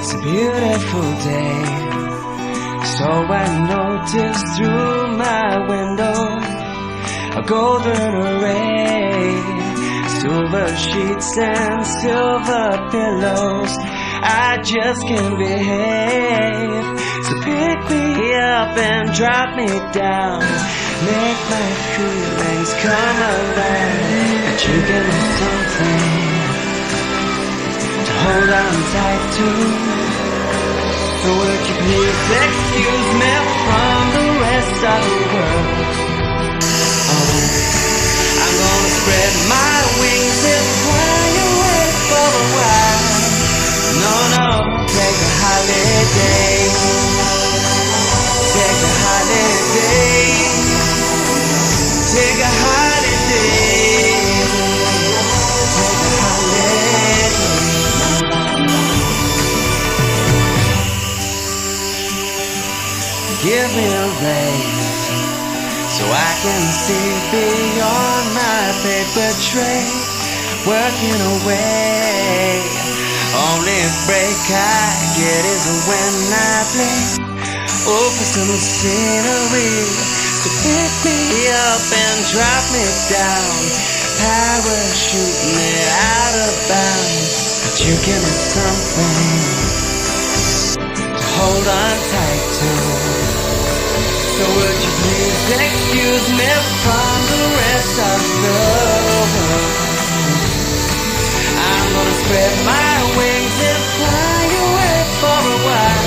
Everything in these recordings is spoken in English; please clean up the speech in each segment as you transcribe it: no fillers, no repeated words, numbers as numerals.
It's a beautiful day, so I noticed through my window a golden array, silver sheets and silver pillows. I just can't behave, so pick me up and drop me down, make my feelings come alive. But you give me something to hold on tight to. So would you please excuse me from the rest of the world? Oh, I'm gonna spread my wings and fly away for a while. No, take a holiday. Take a holiday. Take a holiday. Take a holiday. Give me a raise so I can see beyond my paper tray, working away. Only break I get is when I play over some scenery. So pick me up and drop me down, parachute me out of bounds. But you give me something to hold on tight to. So would you please excuse me from the rest of the world? I'm gonna spread my wings and fly away for a while.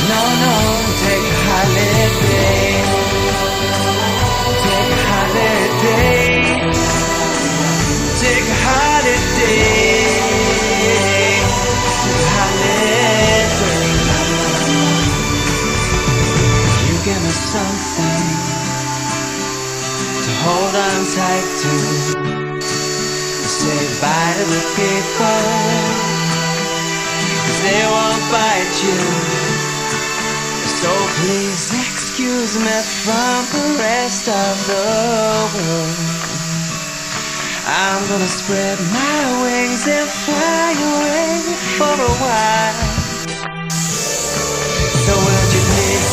No, take a holiday. Take a holiday. Take a holiday. Take a holiday. You give me something to hold on tight to. Say bye to the people, 'cause they won't bite you. So please excuse me from the rest of the world. I'm gonna spread my wings and fly away for a while. So would you please